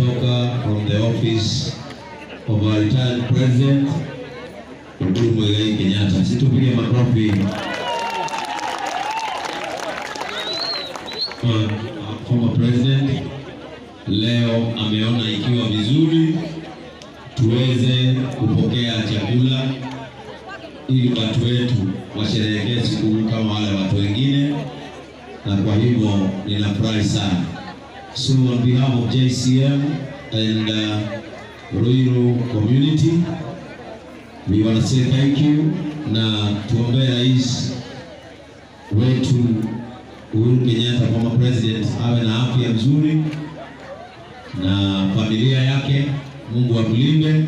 imetoka from the office of our retired president Uhuru Mugathe Kenyatta. Situpige makofi. Former president leo ameona ikiwa vizuri tuweze kupokea chakula ili watu wetu washerehekee siku kama wale watu wengine, na kwa hivyo ninafurahi sana. So on behalf of JCM and Ruiru community, we want to say thank you na tuombee rais wetu Uhuru Kenyatta kama president awe na afya nzuri na familia yake, Mungu amlinde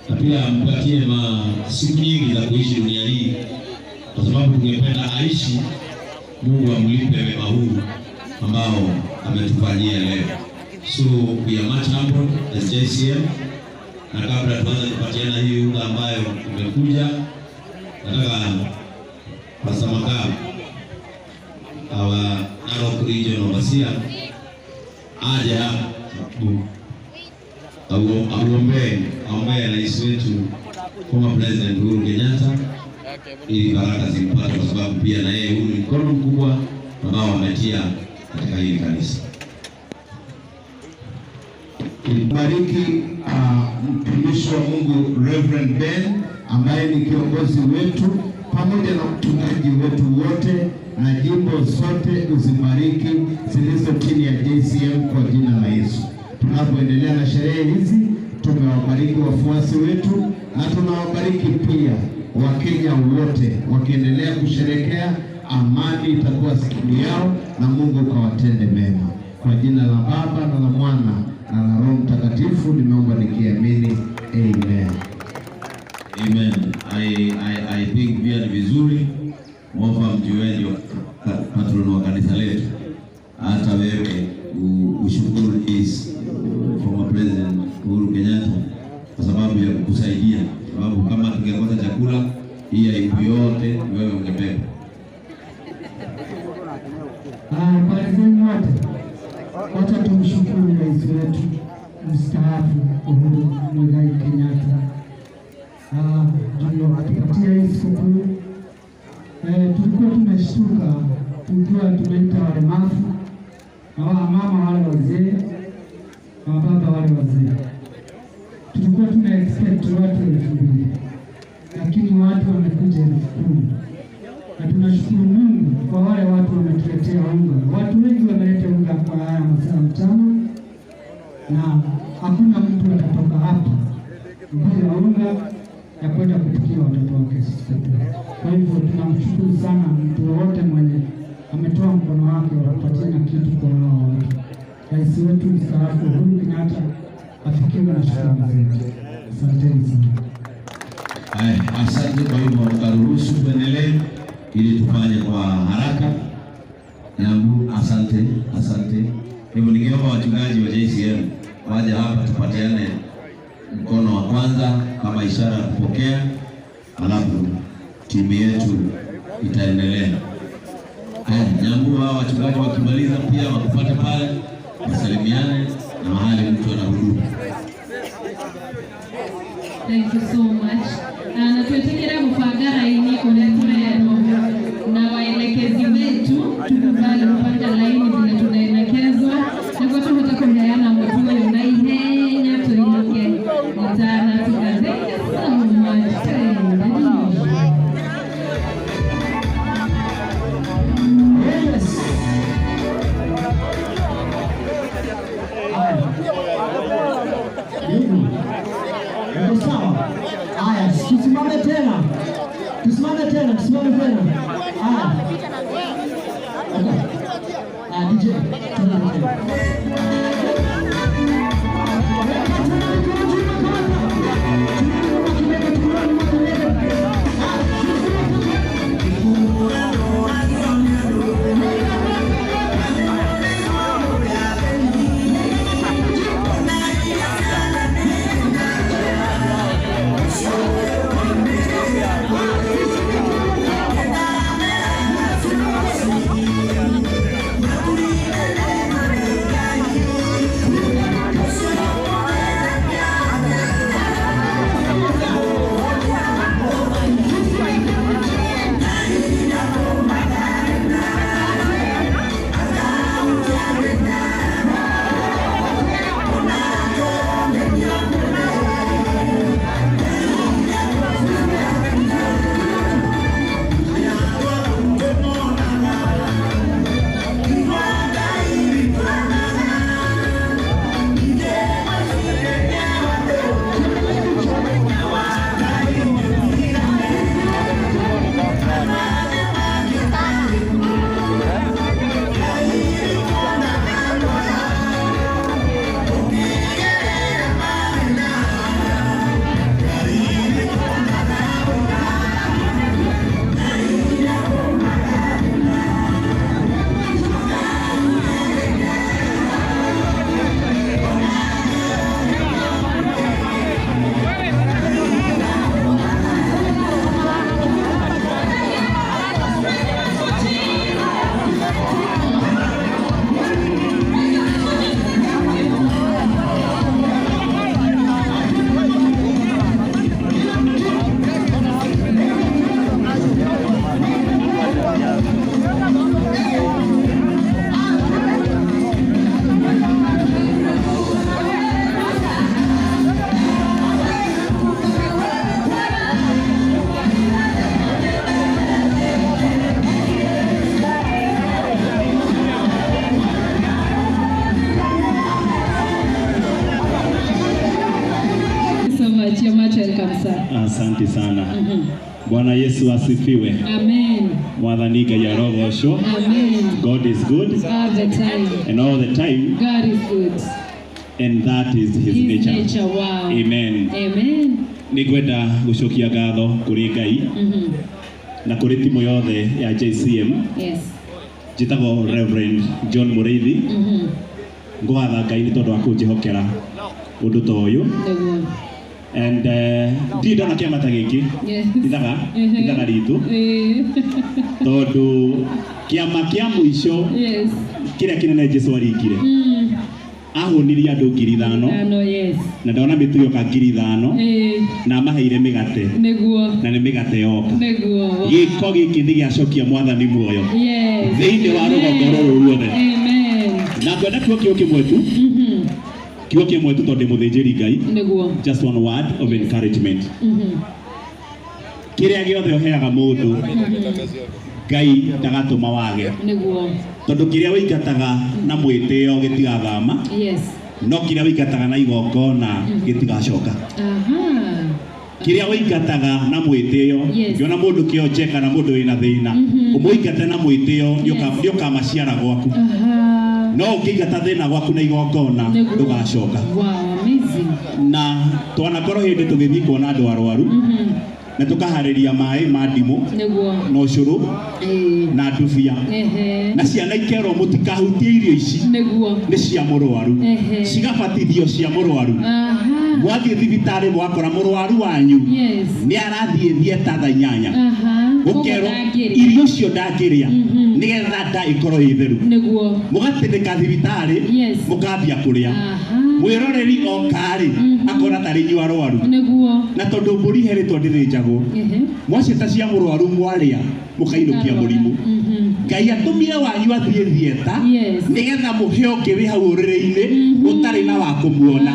na pia ampatie siku nyingi za kuishi dunia hii, kwa sababu tungependa aishi. Mungu amlipe wema huu ambao ametufanyia leo. So we are much humbled as JCM, na kabla tuanze kupatiana hii unga ambayo umekuja, nataka Pasamaka our Narok region overseer aje hapa aombee rais wetu former president Uhuru Kenyatta ili baraka zimpate, kwa sababu pia na yeye huyu mkono mkubwa ambao ametia katika hili kanisa. Bariki mtumishi wa Mungu Reverend Ben ambaye ni kiongozi wetu pamoja na mchungaji wetu wote na jimbo zote, uzibariki zilizo chini ya JCM kwa jina la Yesu. Tunapoendelea na sherehe hizi, tumewabariki wafuasi wetu na tunawabariki pia Wakenya wote wakiendelea kusherehekea. Amani itakuwa siku yao na Mungu kawatende mema. Kwa jina la Baba na la Mwana na la Roho Mtakatifu nimeomba nikiamini. Amen. Amen. I think pia ni vizuri mwafa mjueni patrono wa kanisa letu, hata wewe ushukuru is former president Uhuru Kenyatta kwa sababu ya kukusaidia, sababu kama tungekosa chakula hii aibu yote wewe ungebeba. Wacha tumshukuru rais wetu mstaafu Uhuru Mugathe Kenyatta. Tulipatia hii sikukuu. Tulikuwa tumeshtuka, tulikuwa tumeita walemavu na mama wale wazee na baba wale wazee. Tulikuwa expect watu 2,000, lakini watu wamekuja 10,000. Na tunashukuru Mungu kwa wale watu wametuletea unga. Watu wengi wameleta unga kwa haya masaa mchana, na hakuna mtu atatoka hapa bila unga ya kwenda kupikia watoto wake siku. Kwa hivyo tunamshukuru sana mtu wote mwenye ametoa mkono wake wapatie na kitu kwa hao watu. Rais wetu mstaafu Uhuru Kenyatta afikiwe na shukrani zetu. Asanteni sana. Asante. Kwa hivyo mkaruhusu tuendelee ili tufanye kwa haraka. Yangu asante. Hivyo ningeomba wachungaji wa JCM waje hapa tupatiane mkono wa kwanza kama ishara ya kupokea, alafu timu yetu itaendelea. Yangu hao wachungaji wakimaliza pia wakupate pale wasalimiane na mahali mtu anahudumu. Thank you so much. Na tuetekera mfagara ini kuletea na waelekezi wetu tukubali kupanga laini zile tunaelekezwa, na kwa sababu tutakoheana mtu na ihenya tuilike mtana tukazeke so much. Tusimame tena. DJ. Asante sana. Bwana Yesu asifiwe. Amen. Mwathani Ngai arogocwo. Amen. God is good. All the time. And all the time. God is good. And that is his nature. Wow. Amen. Amen. Nĩngwenda gũcokia ngatho kũrĩ Ngai na kũrĩ timu yothe ya JCM. Yes. Njĩtagwo Reverend John Mũrĩithi. Ngwatha Ngai nĩ tondũ wa kũnjĩhokera ũndũ ta ũyũ. And ndona kĩama ta gĩkĩ ithaga ritũ tondũ kĩama kĩa mũico kĩrĩa kĩnene Jesũ aringire ahũnirie andũ 5,000 na ndona mĩtu yoka 5,000 na amaheire mĩgate na nĩ mĩgate yoka gĩko gĩkĩ nĩ gĩacokia Mwathani muoyo thĩinĩ wa rũgongo rũrũ ruothe na ngwenda kiugo kĩmwe tu kiugo kĩmwe tu tondũ mũthĩnjĩri Ngai just one word of encouragement kĩrĩa gĩothe ũheaga mũndũ Ngai ndagatũma wage tondũ kĩrĩa wĩingataga na mwĩtĩo gĩtigathama no kĩrĩa wĩingataga na igongona gĩtigacoka kĩrĩa wĩingataga na mwĩtĩo ngĩona mũndũ kĩonjeka na mũndũ wĩna thĩna ũmũingate na mwĩtĩo nĩũkamaciara gwaku no ũngĩingata thĩna gwaku na igongona ndũgacoka na twanakorwo hĩndĩ tũgĩthiĩ kuona andũ arwaru na tukaharĩria maĩ ma ndimũ na ũcũrũ na ndubia na ciana ikerwo mũtikahutie irio ici nĩ cia mũrwaru cigabatithio cia mũrwaru mwathiĩ thibitarĩ mwakora mũrwaru wanyu nĩ arathiĩ thieta thaa 8 gũkerwo irio icio ndangĩrĩa nĩgetha nda ĩkorwo ĩ theru mũgatindĩka thibitarĩ mũkambia kũrĩa mwĩroreri okarĩ akora tarĩ inyuĩ arwaru na tondũ mbũri herĩtwo ndĩthĩnjagwo mwacita cia mũrwaru mwarĩa mũkainũkia mũrimũ Ngai atũmire wanyu athiĩ thieta nĩgetha mũhe ũngĩ wĩ hau ũrĩrĩ-inĩ ũtarĩ na wa kũmuona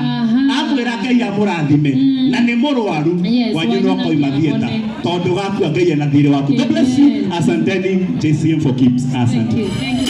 amwĩra Ngai amũrathime na nĩ mũrwaru wanyu no koima thieta tondũ gakua Ngai ena thirĩ waku. God bless you. Asanteni JCM for keeps. Asante.